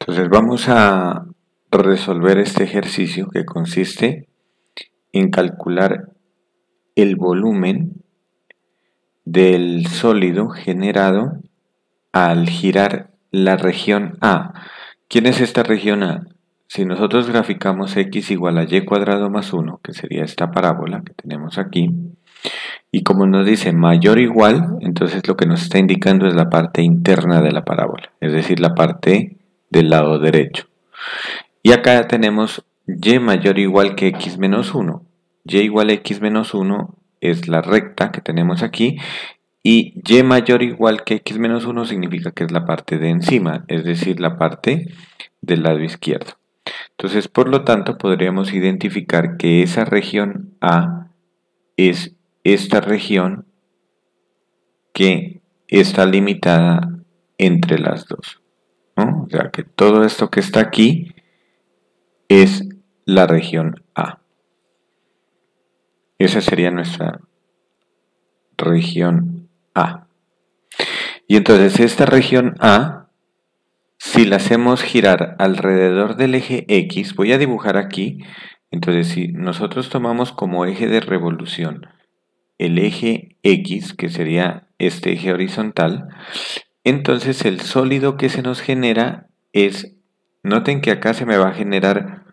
Entonces vamos a resolver este ejercicio que consiste en calcular el volumen del sólido generado al girar la región A. ¿Quién es esta región A? Si nosotros graficamos x igual a y cuadrado más 1, que sería esta parábola que tenemos aquí, y como nos dice mayor o igual, entonces lo que nos está indicando es la parte interna de la parábola, es decir, la parte del lado derecho. Y acá tenemos y mayor o igual que x menos 1. Y igual a x menos 1 es la recta que tenemos aquí, y y mayor o igual que x menos 1 significa que es la parte de encima, es decir, la parte del lado izquierdo. Entonces, por lo tanto, podríamos identificar que esa región A es esta región que está limitada entre las dos, ¿no? O sea, que todo esto que está aquí es la región A. Esa sería nuestra región A. Y entonces esta región A, si la hacemos girar alrededor del eje X, voy a dibujar aquí, entonces si nosotros tomamos como eje de revolución el eje X, que sería este eje horizontal, entonces el sólido que se nos genera es, noten que acá se me va a generar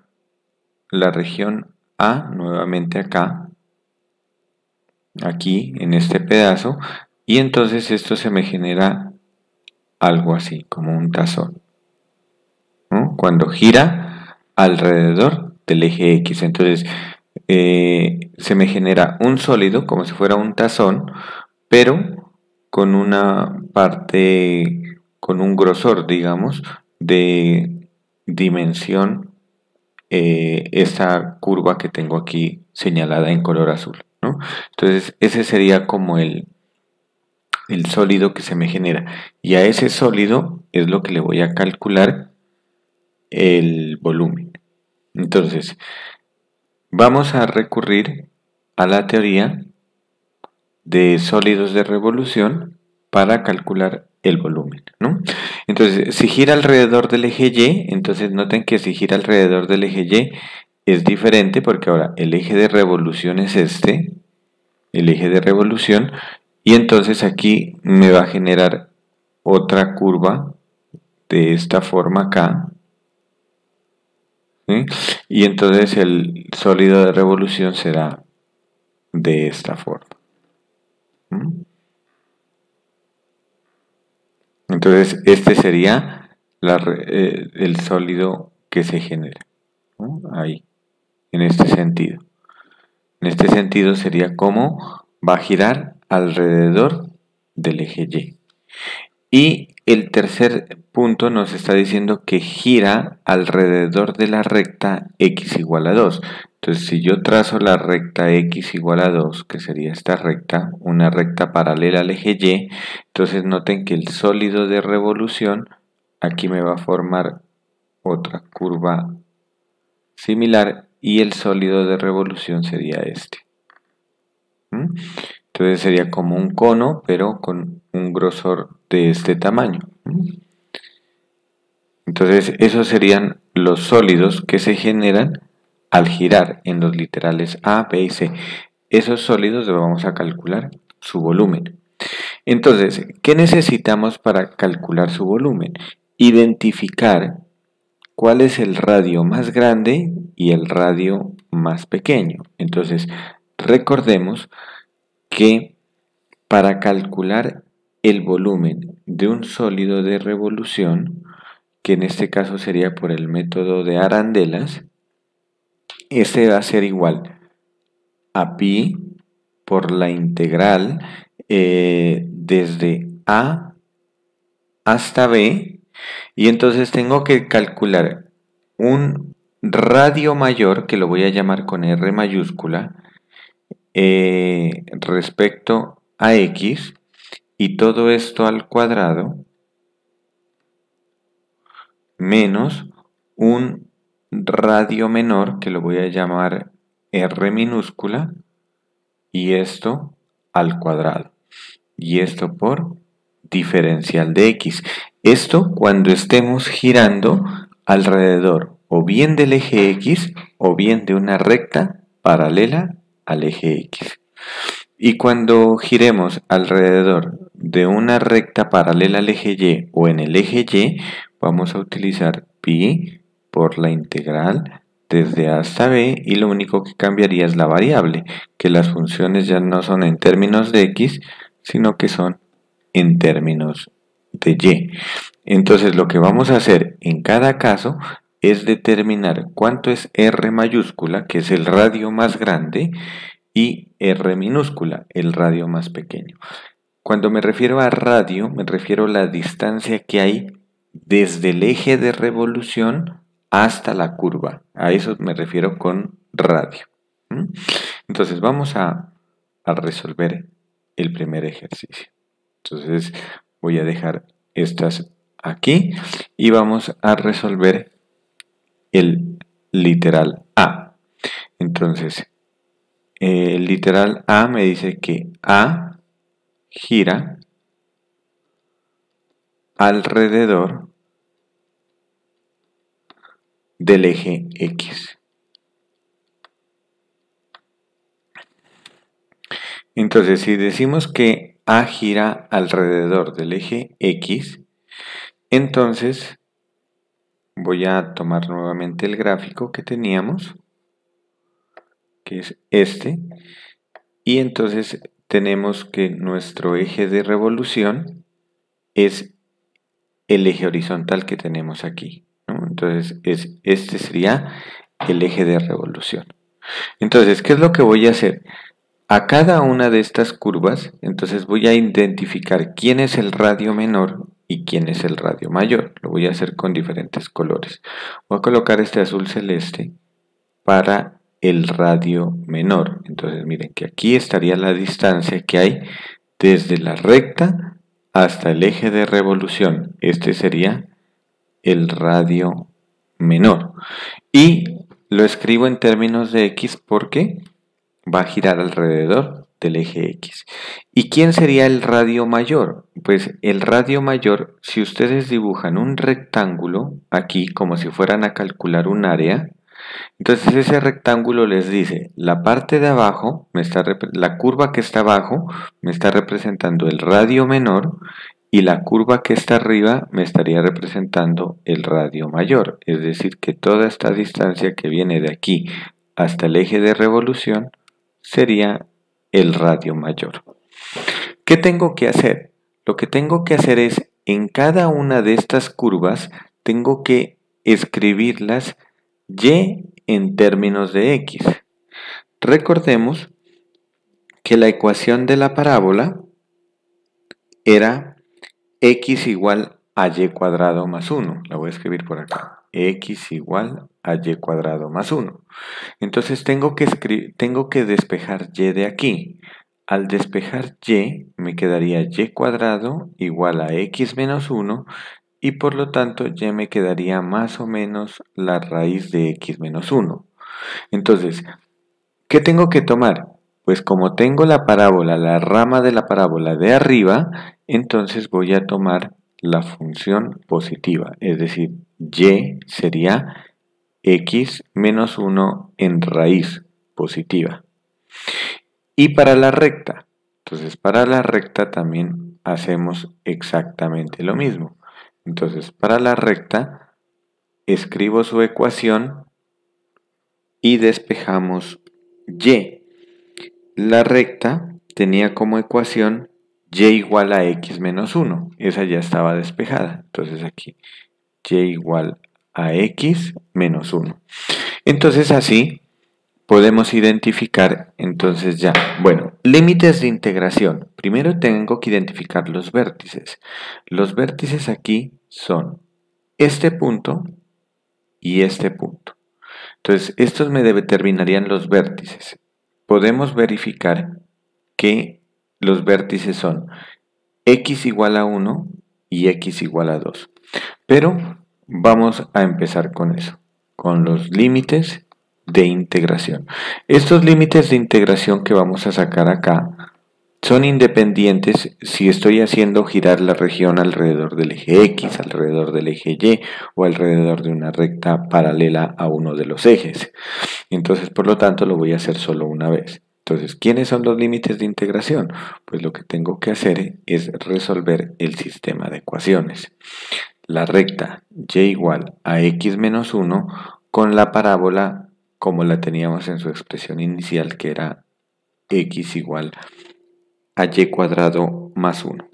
la región A, nuevamente acá, aquí en este pedazo, y entonces esto se me genera algo así, como un tazón, ¿no? Cuando gira alrededor del eje X, entonces se me genera un sólido como si fuera un tazón, pero con una parte, con un grosor, digamos, de dimensión, esta curva que tengo aquí señalada en color azul, ¿no? Entonces ese sería como el sólido que se me genera, y a ese sólido es lo que le voy a calcular el volumen. Entonces vamos a recurrir a la teoría de sólidos de revolución para calcular el volumen, ¿no? Entonces, si gira alrededor del eje Y, entonces noten que si gira alrededor del eje Y es diferente, porque ahora el eje de revolución es este, el eje de revolución, y entonces aquí me va a generar otra curva de esta forma acá, ¿sí? Y entonces el sólido de revolución será de esta forma. Entonces este sería el sólido que se genera, ¿no? Ahí, en este sentido. En este sentido sería como va a girar alrededor del eje Y. Y el tercer punto nos está diciendo que gira alrededor de la recta x igual a 2. Entonces, si yo trazo la recta x igual a 2, que sería esta recta, una recta paralela al eje Y, entonces noten que el sólido de revolución aquí me va a formar otra curva similar, y el sólido de revolución sería este. Entonces sería como un cono, pero con un grosor de este tamaño. Entonces esos serían los sólidos que se generan al girar en los literales A, B y C. Esos sólidos los vamos a calcular su volumen. Entonces, ¿qué necesitamos para calcular su volumen? Identificar cuál es el radio más grande y el radio más pequeño. Entonces, recordemos que para calcular el volumen de un sólido de revolución, que en este caso sería por el método de arandelas, este va a ser igual a pi por la integral desde A hasta B, y entonces tengo que calcular un radio mayor, que lo voy a llamar con R mayúscula, respecto a X, y todo esto al cuadrado, menos un radio menor, que lo voy a llamar R minúscula, y esto al cuadrado, y esto por diferencial de X. Esto cuando estemos girando alrededor o bien del eje X o bien de una recta paralela al eje X. Y cuando giremos alrededor de una recta paralela al eje Y o en el eje Y, vamos a utilizar pi por la integral desde A hasta B, y lo único que cambiaría es la variable, que las funciones ya no son en términos de X, sino que son en términos de Y. Entonces lo que vamos a hacer en cada caso es determinar cuánto es R mayúscula, que es el radio más grande, y R minúscula, el radio más pequeño. Cuando me refiero a radio, me refiero a la distancia que hay desde el eje de revolución hasta la curva. A eso me refiero con radio. Entonces vamos a resolver el primer ejercicio. Entonces voy a dejar estas aquí y vamos a resolver el literal A. Entonces, el literal A me dice que A gira alrededor del eje X. Entonces, si decimos que A gira alrededor del eje X, entonces voy a tomar nuevamente el gráfico que teníamos, que es este, y entonces tenemos que nuestro eje de revolución es el eje horizontal que tenemos aquí, ¿no? Entonces este sería el eje de revolución. Entonces, ¿qué es lo que voy a hacer? A cada una de estas curvas, entonces voy a identificar quién es el radio menor y quién es el radio mayor. Lo voy a hacer con diferentes colores. Voy a colocar este azul celeste para el radio menor. Entonces miren que aquí estaría la distancia que hay desde la recta hasta el eje de revolución. Este sería el radio menor. Y lo escribo en términos de X porque va a girar alrededor del eje X. ¿Y quién sería el radio mayor? Pues el radio mayor, si ustedes dibujan un rectángulo aquí como si fueran a calcular un área, entonces ese rectángulo les dice, la parte de abajo, la curva que está abajo me está representando el radio menor, y la curva que está arriba me estaría representando el radio mayor. Es decir, que toda esta distancia que viene de aquí hasta el eje de revolución sería el radio mayor. ¿Qué tengo que hacer? Lo que tengo que hacer es, en cada una de estas curvas, tengo que escribirlas Y en términos de X. Recordemos que la ecuación de la parábola era X igual a Y cuadrado más 1. La voy a escribir por acá. X igual a Y cuadrado más 1. Entonces tengo que despejar Y de aquí. Al despejar Y me quedaría Y cuadrado igual a X menos 1, y por lo tanto Y me quedaría más o menos la raíz de X menos 1. Entonces, ¿qué tengo que tomar? Pues como tengo la parábola, la rama de la parábola de arriba, entonces voy a tomar la función positiva, es decir, Y sería X menos 1 en raíz positiva. Y para la recta, entonces para la recta también hacemos exactamente lo mismo. Entonces para la recta escribo su ecuación y despejamos Y. La recta tenía como ecuación Y igual a X menos 1. Esa ya estaba despejada. Entonces aquí Y igual a X menos 1. Entonces así podemos identificar entonces ya. Bueno, límites de integración. Primero tengo que identificar los vértices. Los vértices aquí son este punto y este punto. Entonces, estos me determinarían los vértices. Podemos verificar que los vértices son X igual a 1 y X igual a 2. Pero vamos a empezar con eso, con los límites de integración. Estos límites de integración que vamos a sacar acá son independientes si estoy haciendo girar la región alrededor del eje X, alrededor del eje Y o alrededor de una recta paralela a uno de los ejes. Entonces, por lo tanto, lo voy a hacer solo una vez. Entonces, ¿quiénes son los límites de integración? Pues lo que tengo que hacer es resolver el sistema de ecuaciones. La recta y igual a x menos 1 con la parábola como la teníamos en su expresión inicial, que era x igual a y cuadrado más 1.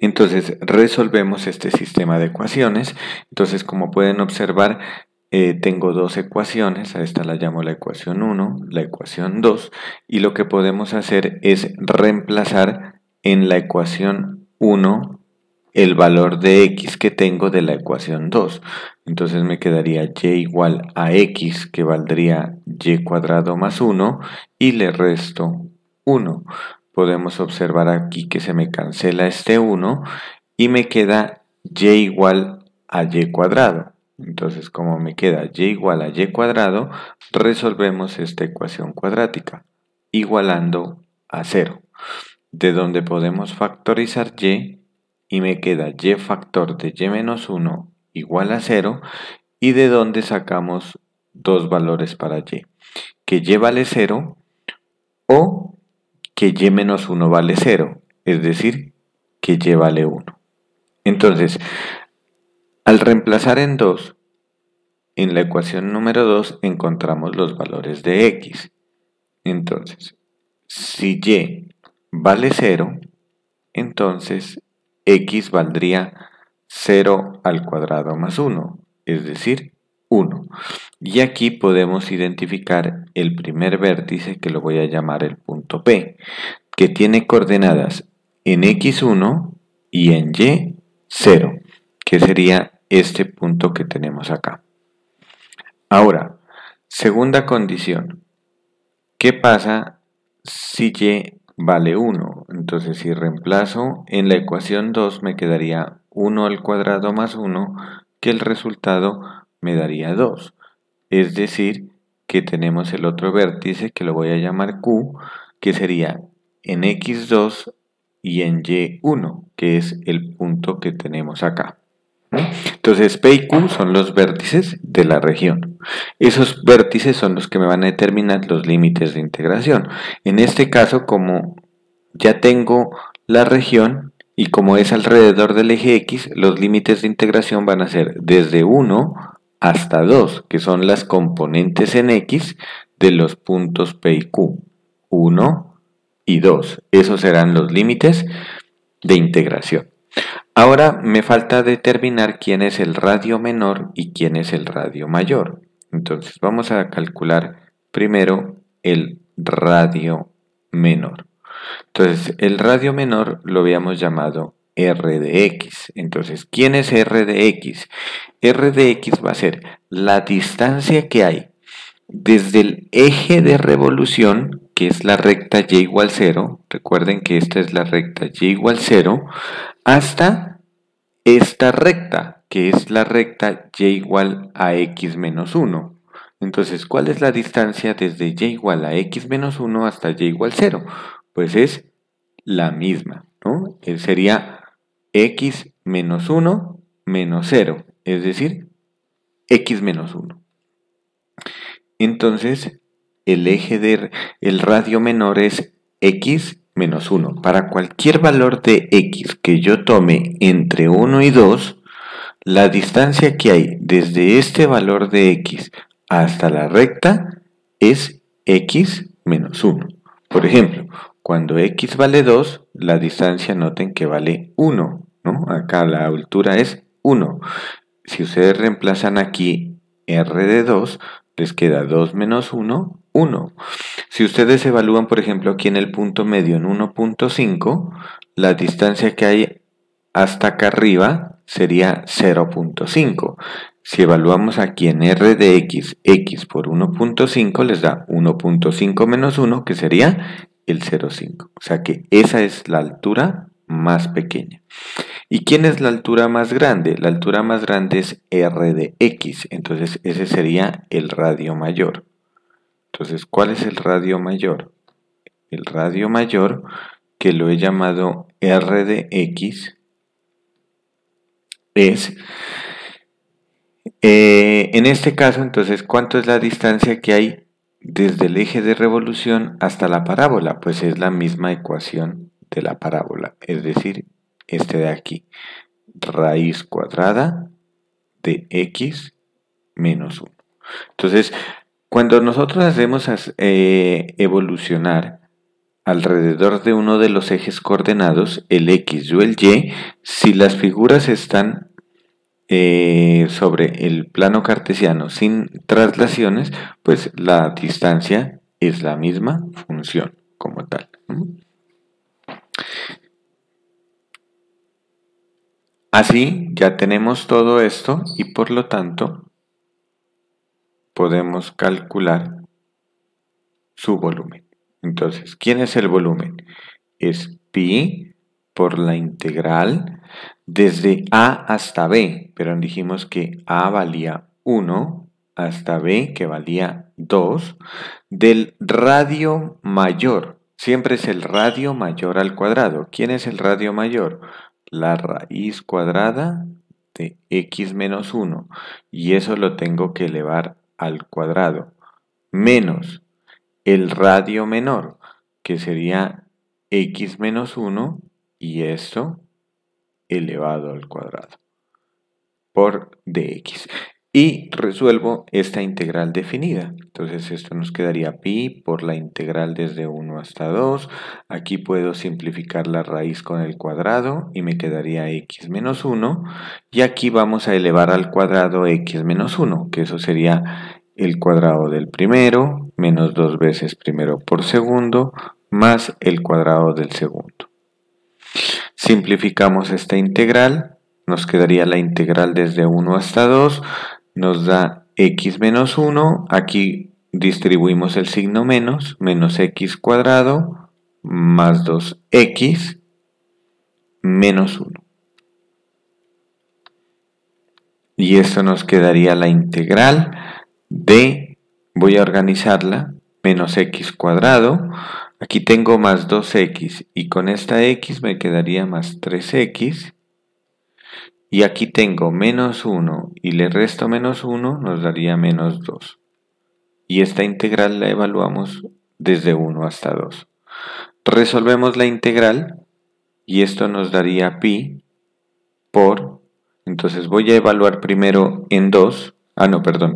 Entonces resolvemos este sistema de ecuaciones. Entonces, como pueden observar, tengo dos ecuaciones. A esta la llamo la ecuación 1, la ecuación 2, y lo que podemos hacer es reemplazar en la ecuación 1 el valor de x que tengo de la ecuación 2. Entonces me quedaría y igual a x, que valdría y cuadrado más 1, y le resto 1. Podemos observar aquí que se me cancela este 1 y me queda y igual a y cuadrado. Entonces, como me queda y igual a y cuadrado, resolvemos esta ecuación cuadrática, igualando a 0, de donde podemos factorizar y me queda y factor de y menos 1 igual a 0, y de donde sacamos dos valores para y, que y vale 0 o que y menos 1 vale 0, es decir, que y vale 1. Entonces, al reemplazar en 2, en la ecuación número 2 encontramos los valores de x. Entonces, si y vale 0, entonces x valdría 0 al cuadrado más 1, es decir, 1. Y aquí podemos identificar el primer vértice, que lo voy a llamar el punto P, que tiene coordenadas en x1 y en y 0, que sería este punto que tenemos acá. Ahora, segunda condición. ¿Qué pasa si y vale 1? Entonces, si reemplazo en la ecuación 2, me quedaría 1 al cuadrado más 1, que el resultado me daría 2. Es decir, que tenemos el otro vértice, que lo voy a llamar Q, que sería en x2 y en y1, que es el punto que tenemos acá. Entonces, P y Q son los vértices de la región. Esos vértices son los que me van a determinar los límites de integración. En este caso, como ya tengo la región y como es alrededor del eje X, los límites de integración van a ser desde 1 hasta 2, que son las componentes en X de los puntos P y Q. 1 y 2. Esos serán los límites de integración. Ahora me falta determinar quién es el radio menor y quién es el radio mayor. Entonces vamos a calcular primero el radio menor. Entonces el radio menor lo habíamos llamado R de X. Entonces, ¿quién es R de X? R de X va a ser la distancia que hay desde el eje de revolución, que es la recta y igual 0, recuerden que esta es la recta y igual 0, hasta esta recta, que es la recta y igual a x menos 1. Entonces, ¿cuál es la distancia desde y igual a x menos 1 hasta y igual 0? Pues es la misma, ¿no? Sería x menos 1 menos 0, es decir, x menos 1. Entonces, el radio menor es x menos 1. Para cualquier valor de x que yo tome entre 1 y 2, la distancia que hay desde este valor de x hasta la recta es x menos 1. Por ejemplo, cuando x vale 2, la distancia noten que vale 1, ¿no? Acá la altura es 1. Si ustedes reemplazan aquí r de 2, les queda 2 menos 1, 1. Si ustedes evalúan, por ejemplo, aquí en el punto medio en 1.5, la distancia que hay hasta acá arriba sería 0.5. Si evaluamos aquí en r de x, x por 1.5 les da 1.5 menos 1, que sería el 0.5. O sea que esa es la altura más pequeña. ¿Y quién es la altura más grande? La altura más grande es r de x, entonces ese sería el radio mayor. Entonces, ¿cuál es el radio mayor? el radio mayor, que lo he llamado R de X, es, en este caso, entonces, ¿cuánto es la distancia que hay desde el eje de revolución hasta la parábola? Pues es la misma ecuación de la parábola, es decir, este de aquí, raíz cuadrada de X menos 1. Entonces, cuando nosotros hacemos evolucionar alrededor de uno de los ejes coordenados, el X o el Y, si las figuras están sobre el plano cartesiano sin traslaciones, pues la distancia es la misma función como tal. Así ya tenemos todo esto y por lo tanto podemos calcular su volumen. Entonces, ¿quién es el volumen? Es pi por la integral desde A hasta B, pero dijimos que A valía 1 hasta B que valía 2 del radio mayor. Siempre es el radio mayor al cuadrado. ¿Quién es el radio mayor? La raíz cuadrada de x menos 1 y eso lo tengo que elevar al cuadrado menos el radio menor, que sería x menos 1 y esto elevado al cuadrado por dx. Y resuelvo esta integral definida. Entonces esto nos quedaría pi por la integral desde 1 hasta 2. Aquí puedo simplificar la raíz con el cuadrado y me quedaría x menos 1. Y aquí vamos a elevar al cuadrado x menos 1, que eso sería el cuadrado del primero, menos 2 veces primero por segundo, más el cuadrado del segundo. Simplificamos esta integral, nos quedaría la integral desde 1 hasta 2, nos da x menos 1, aquí distribuimos el signo menos, menos x cuadrado, más 2x, menos 1. Y esto nos quedaría la integral de, voy a organizarla, menos x cuadrado, aquí tengo más 2x y con esta x me quedaría más 3x. Y aquí tengo menos 1 y le resto menos 1 nos daría menos 2. Y esta integral la evaluamos desde 1 hasta 2. Resolvemos la integral y esto nos daría pi por, entonces voy a evaluar primero en 2,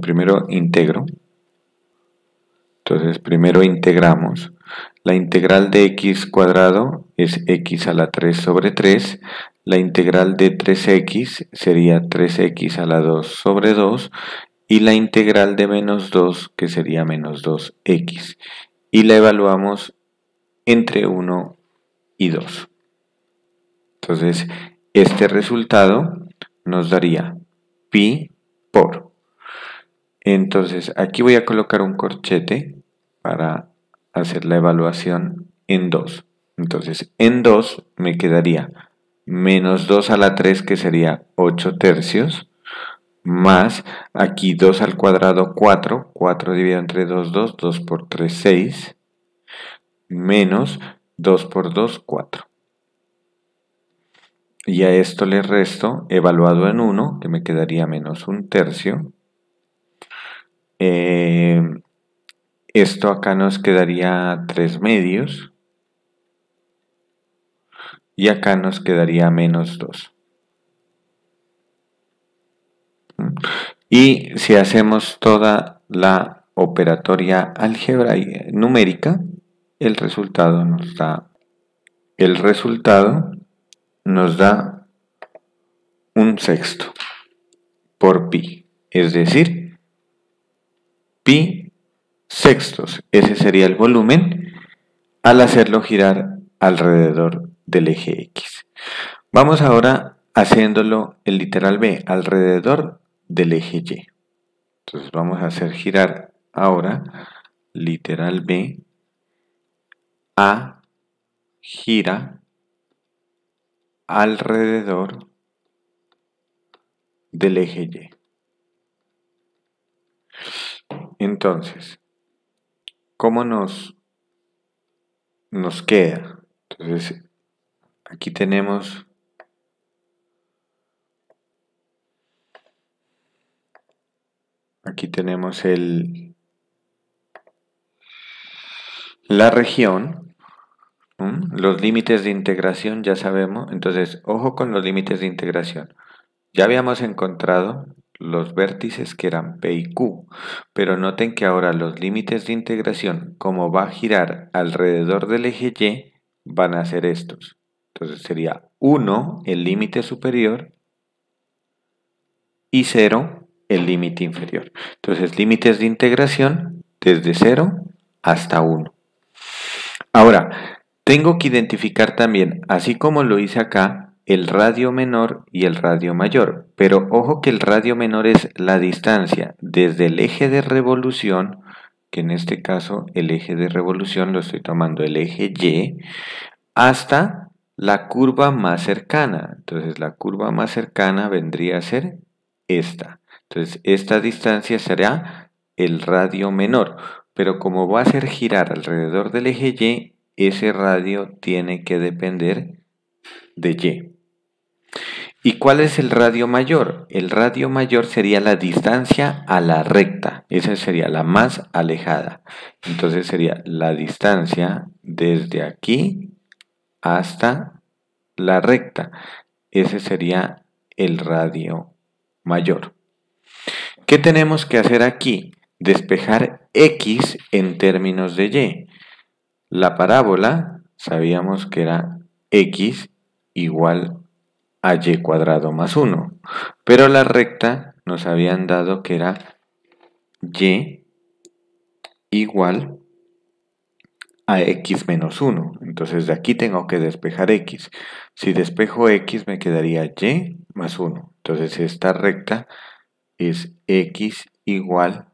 primero integro. Entonces primero integramos. La integral de x cuadrado es x a la 3 sobre 3. La integral de 3x sería 3x a la 2 sobre 2. Y la integral de menos 2 que sería menos 2x. Y la evaluamos entre 1 y 2. Entonces este resultado nos daría pi por. Entonces aquí voy a colocar un corchete para hacer la evaluación en 2. Entonces en 2 me quedaría menos 2 a la 3 que sería 8 tercios, más aquí 2 al cuadrado 4, 4 dividido entre 2, 2, 2 por 3, 6, menos 2 por 2, 4. Y a esto le resto, evaluado en 1, que me quedaría menos 1 tercio. Esto acá nos quedaría 3 medios. Y acá nos quedaría menos 2. Y si hacemos toda la operatoria álgebra numérica, el resultado nos da un sexto por pi, es decir, pi sextos. Ese sería el volumen al hacerlo girar alrededor del eje X. Vamos ahora haciéndolo el literal B alrededor del eje Y. Entonces vamos a hacer girar ahora literal B. A gira alrededor del eje Y. Entonces, ¿cómo nos nos queda? Entonces, aquí tenemos la región, los límites de integración, ya sabemos. Entonces, ojo con los límites de integración. Ya habíamos encontrado los vértices que eran P y Q, pero noten que ahora los límites de integración, como va a girar alrededor del eje Y, van a ser estos. Entonces sería 1 el límite superior y 0 el límite inferior. Entonces límites de integración desde 0 hasta 1. Ahora, tengo que identificar también, así como lo hice acá, el radio menor y el radio mayor. Pero ojo que el radio menor es la distancia desde el eje de revolución, que en este caso el eje de revolución lo estoy tomando el eje Y, hasta la curva más cercana. Entonces la curva más cercana vendría a ser esta. Entonces esta distancia será el radio menor. Pero como va a hacer girar alrededor del eje Y, ese radio tiene que depender de Y. ¿Y cuál es el radio mayor? El radio mayor sería la distancia a la recta. Esa sería la más alejada. Entonces sería la distancia desde aquí hasta la recta. Ese sería el radio mayor. ¿Qué tenemos que hacer aquí? Despejar X en términos de Y. La parábola sabíamos que era X igual a Y cuadrado más 1. Pero la recta nos habían dado que era Y igual a X menos 1. Entonces de aquí tengo que despejar X. Si despejo X me quedaría Y más 1. Entonces esta recta es X igual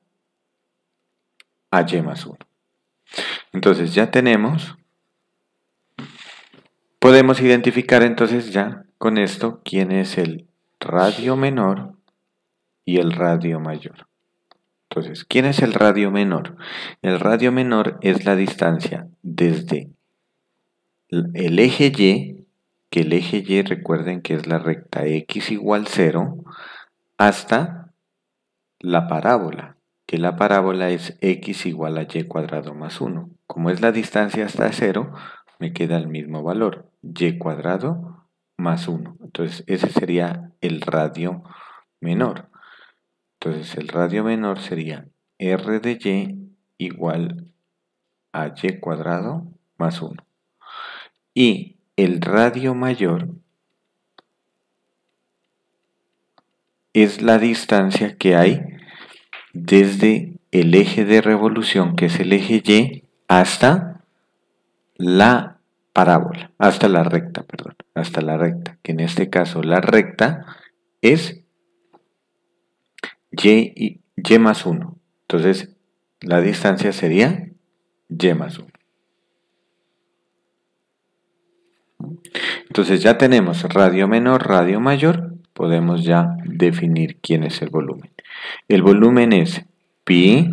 a Y más 1. Entonces ya tenemos, podemos identificar entonces ya con esto quién es el radio menor y el radio mayor. Entonces, ¿quién es el radio menor? El radio menor es la distancia desde el eje Y, que el eje Y recuerden que es la recta X igual 0, hasta la parábola, que la parábola es X igual a Y cuadrado más 1. Como es la distancia hasta 0, me queda el mismo valor, Y cuadrado más 1. Entonces, ese sería el radio menor. Entonces el radio menor sería R de Y igual a Y cuadrado más 1. Y el radio mayor es la distancia que hay desde el eje de revolución, que es el eje Y, hasta la parábola, hasta la recta, que en este caso la recta es Y más 1. Entonces, la distancia sería Y más 1. Entonces ya tenemos radio menor, radio mayor. Podemos ya definir quién es el volumen. El volumen es pi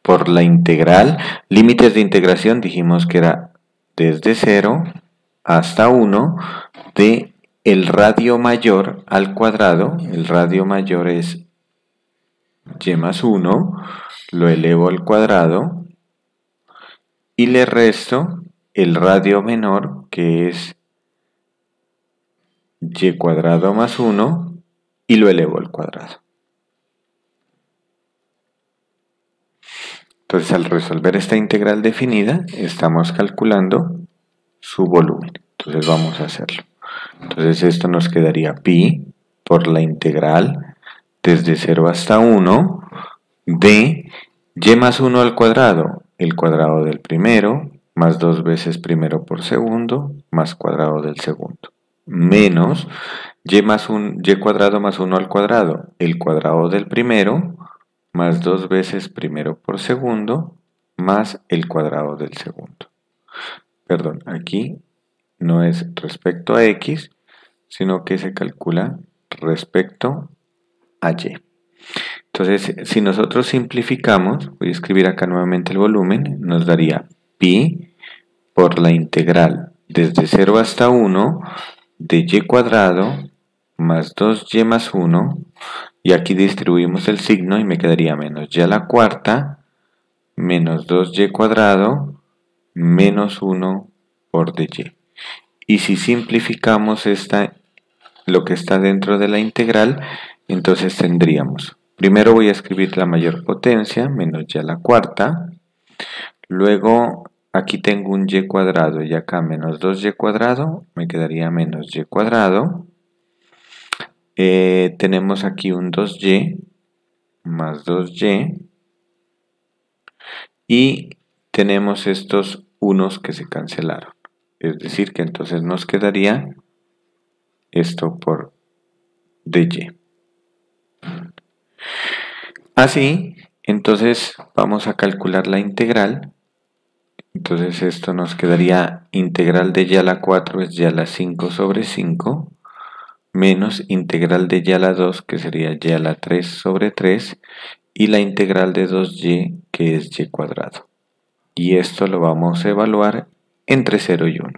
por la integral. Límites de integración dijimos que era desde 0 hasta 1 de el radio mayor al cuadrado. El radio mayor es Y más 1, lo elevo al cuadrado y le resto el radio menor, que es Y cuadrado más 1, y lo elevo al cuadrado. Entonces al resolver esta integral definida, estamos calculando su volumen. Entonces vamos a hacerlo. Entonces esto nos quedaría pi por la integral desde 0 hasta 1 de Y más 1 al cuadrado, el cuadrado del primero, más 2 veces primero por segundo, más cuadrado del segundo, menos Y cuadrado más 1 al cuadrado, el cuadrado del primero, más 2 veces primero por segundo, más el cuadrado del segundo. Perdón, aquí no es respecto a X, sino que se calcula respecto a Y. Entonces, si nosotros simplificamos, voy a escribir acá nuevamente el volumen, nos daría pi por la integral desde 0 hasta 1 de y cuadrado más 2y más 1, y aquí distribuimos el signo y me quedaría menos y a la cuarta menos 2y cuadrado menos 1 por dy. Y si simplificamos lo que está dentro de la integral, entonces tendríamos, primero voy a escribir la mayor potencia, menos y a la cuarta, luego aquí tengo un y cuadrado y acá menos 2y cuadrado, me quedaría menos y cuadrado. Tenemos aquí un 2y más 2y y tenemos estos unos que se cancelaron, es decir que entonces nos quedaría esto por dy. Así, entonces vamos a calcular la integral. Entonces esto nos quedaría integral de y a la 4 es y a la 5 sobre 5 menos integral de y a la 2 que sería y a la 3 sobre 3 y la integral de 2y que es y cuadrado. Y esto lo vamos a evaluar entre 0 y 1.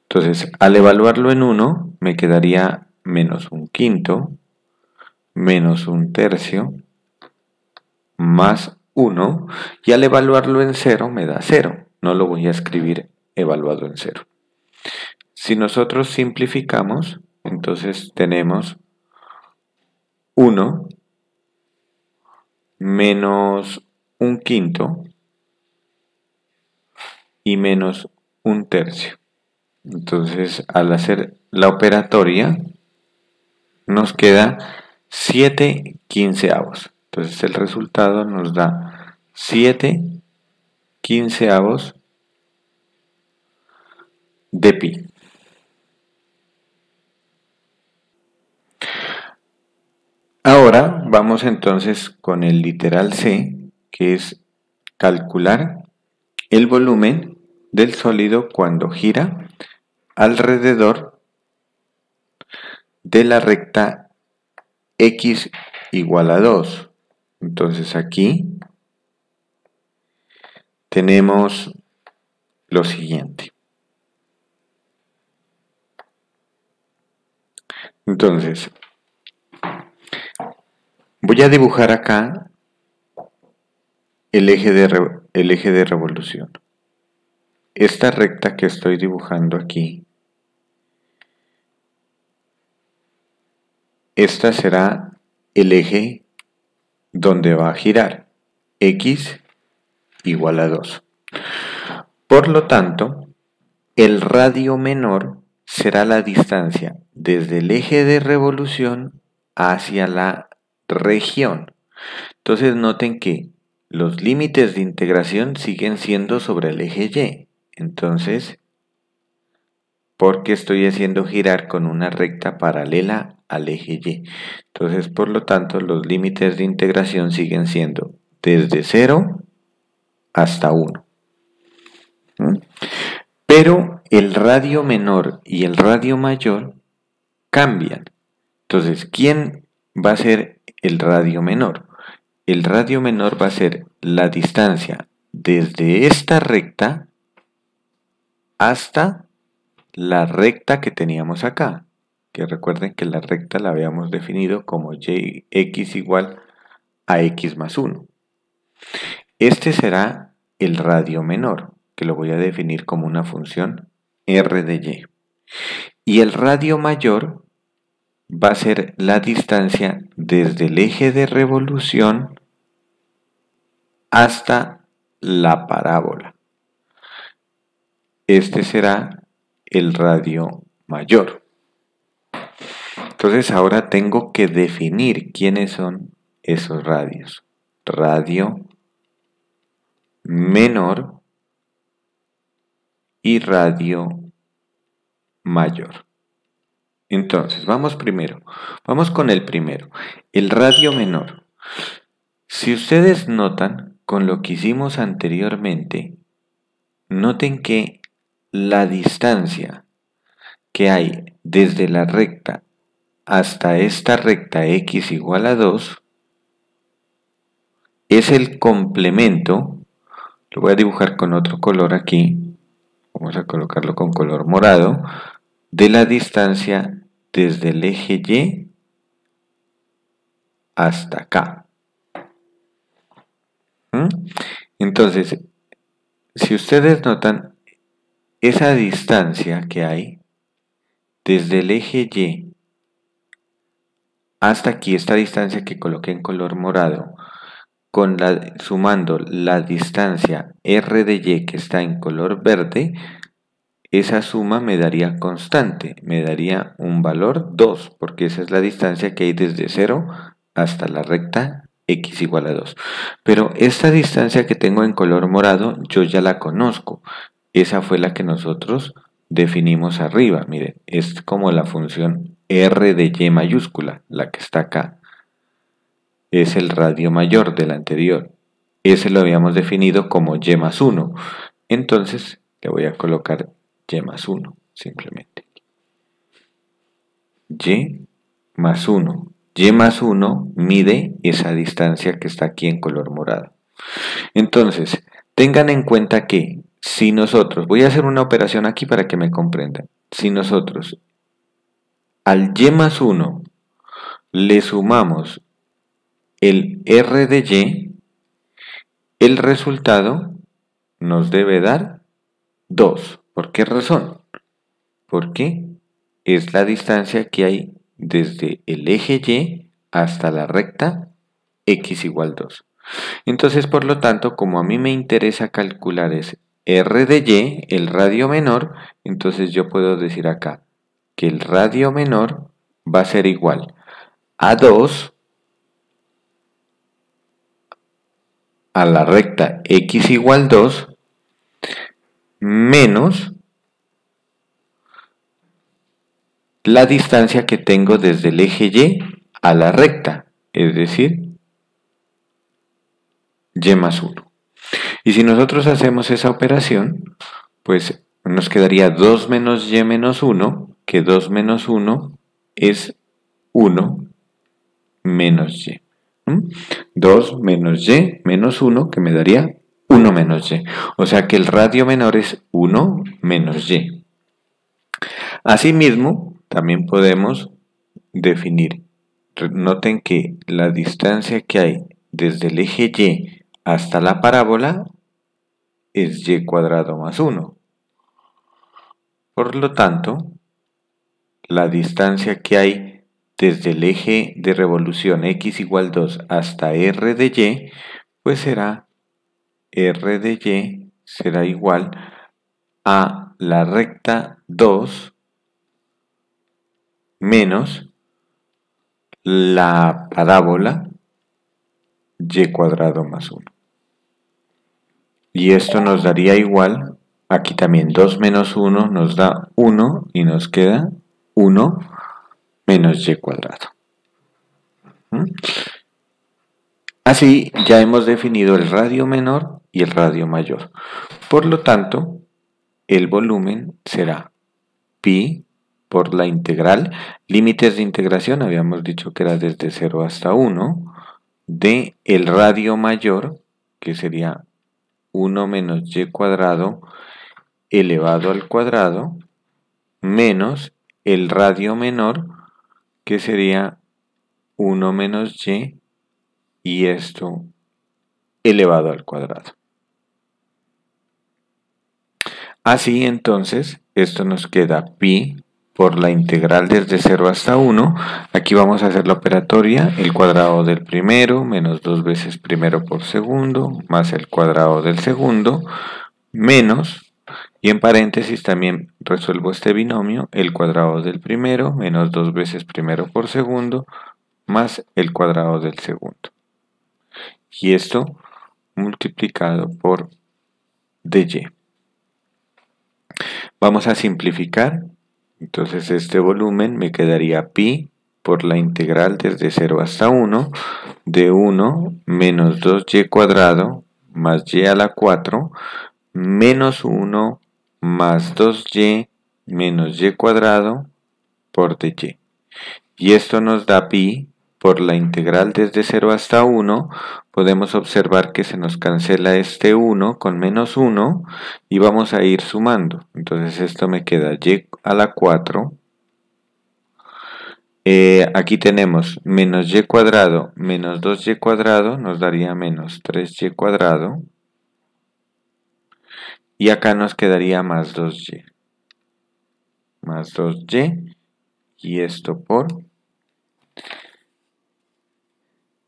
Entonces al evaluarlo en 1 me quedaría menos un quinto menos un tercio más 1 y al evaluarlo en 0 me da 0. No lo voy a escribir evaluado en 0. Si nosotros simplificamos, entonces tenemos 1 menos un quinto y menos un tercio. Entonces al hacer la operatoria nos queda 7 quinceavos. Entonces el resultado nos da 7 quinceavos de pi. Ahora vamos entonces con el literal C, que es calcular el volumen del sólido cuando gira alrededor de la recta x igual a 2. Entonces aquí tenemos lo siguiente. Entonces, voy a dibujar acá el eje de revolución. Esta recta que estoy dibujando aquí, esta será el eje donde va a girar, x igual a 2. Por lo tanto, el radio menor será la distancia desde el eje de revolución hacia la región. Entonces noten que los límites de integración siguen siendo sobre el eje y. Entonces, porque estoy haciendo girar con una recta paralela al eje y. Entonces, por lo tanto, los límites de integración siguen siendo desde 0 hasta 1. Pero el radio menor y el radio mayor cambian. Entonces, ¿quién va a ser el radio menor? El radio menor va a ser la distancia desde esta recta hasta la recta que teníamos acá. Que recuerden que la recta la habíamos definido como x igual a x más 1. Este será el radio menor, que lo voy a definir como una función r de y. Y el radio mayor va a ser la distancia desde el eje de revolución hasta la parábola. Este será el radio mayor. Entonces ahora tengo que definir quiénes son esos radios. Radio menor y radio mayor. Entonces, vamos con el primero, el radio menor. Si ustedes notan, con lo que hicimos anteriormente, noten que la distancia que hay desde la recta hasta esta recta x igual a 2 es el complemento, lo voy a dibujar con otro color aquí, vamos a colocarlo con color morado, de la distancia desde el eje Y hasta acá. Entonces, si ustedes notan, esa distancia que hay desde el eje Y hasta aquí, esta distancia que coloqué en color morado, sumando la distancia R de Y que está en color verde, esa suma me daría constante, me daría un valor 2, porque esa es la distancia que hay desde 0 hasta la recta x igual a 2. Pero esta distancia que tengo en color morado, yo ya la conozco. Esa fue la que nosotros definimos arriba. Miren, es como la función R de Y mayúscula, la que está acá. Es el radio mayor del anterior. Ese lo habíamos definido como Y más 1. Entonces le voy a colocar Y más 1, simplemente. Y más 1. Y más 1 mide esa distancia que está aquí en color morado. Entonces, tengan en cuenta que si nosotros, voy a hacer una operación aquí para que me comprendan. Si nosotros al Y más 1 le sumamos el R de Y, el resultado nos debe dar 2. ¿Por qué razón? Porque es la distancia que hay desde el eje Y hasta la recta x igual 2. Entonces, por lo tanto, como a mí me interesa calcular ese R de Y, el radio menor, entonces yo puedo decir acá que el radio menor va a ser igual a 2 a la recta x igual 2 menos la distancia que tengo desde el eje Y a la recta, es decir, Y más 1. Y si nosotros hacemos esa operación, pues nos quedaría 2 menos Y menos 1, que 2 menos 1 es 1 menos Y. 2 menos Y menos 1, que me daría 1 menos Y. O sea que el radio menor es 1 menos Y. Asimismo, también podemos definir. Noten que la distancia que hay desde el eje Y hasta la parábola es Y cuadrado más 1. Por lo tanto, la distancia que hay desde el eje de revolución x igual 2 hasta R de Y, pues será R de Y será igual a la recta 2 menos la parábola Y cuadrado más 1. Y esto nos daría igual, aquí también 2 menos 1 nos da 1 y nos queda 1 menos Y cuadrado. Así ya hemos definido el radio menor y el radio mayor. Por lo tanto, el volumen será pi por la integral, límites de integración, habíamos dicho que era desde 0 hasta 1, de el radio mayor, que sería 1 menos Y cuadrado elevado al cuadrado, menos el radio menor, que sería 1 menos y esto elevado al cuadrado. Así entonces, esto nos queda pi por la integral desde 0 hasta 1. Aquí vamos a hacer la operatoria, el cuadrado del primero menos 2 veces primero por segundo, más el cuadrado del segundo, menos, y en paréntesis también resuelvo este binomio, el cuadrado del primero menos 2 veces primero por segundo, más el cuadrado del segundo. Y esto multiplicado por dy. Vamos a simplificar. Entonces este volumen me quedaría pi por la integral desde 0 hasta 1 de 1 menos 2y cuadrado más y a la 4 menos 1 más 2y menos y cuadrado por dy. Y esto nos da pi por la integral desde 0 hasta 1, podemos observar que se nos cancela este 1 con menos 1 y vamos a ir sumando. Entonces esto me queda y a la 4. Aquí tenemos menos y cuadrado menos 2y cuadrado, nos daría menos 3y cuadrado. Y acá nos quedaría más 2y. Más 2y. Y esto por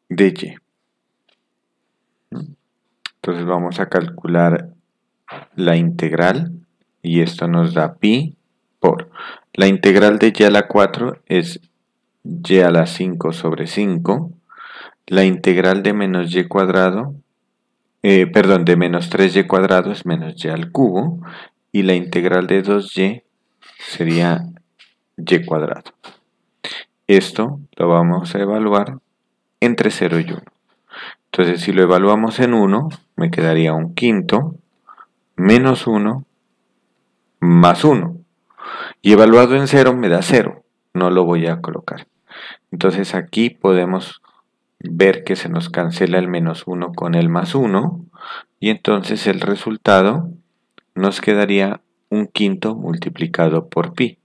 dy. Entonces vamos a calcular la integral. Y esto nos da pi por. La integral de y a la 4 es y a la 5 sobre 5. La integral de menos y cuadrado, de menos 3y cuadrado es menos y al cubo. Y la integral de 2y sería y cuadrado. Esto lo vamos a evaluar entre 0 y 1. Entonces si lo evaluamos en 1, me quedaría un quinto menos 1 más 1. Y evaluado en 0 me da 0. No lo voy a colocar. Entonces aquí podemos ver que se nos cancela el menos 1 con el más 1. Y entonces el resultado nos quedaría un quinto multiplicado por pi.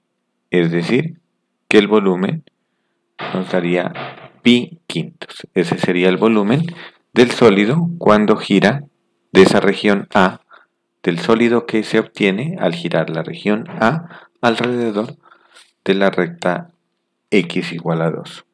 Es decir, que el volumen nos daría pi quintos. Ese sería el volumen del sólido cuando gira de esa región A, del sólido que se obtiene al girar la región A alrededor de la recta x igual a 2.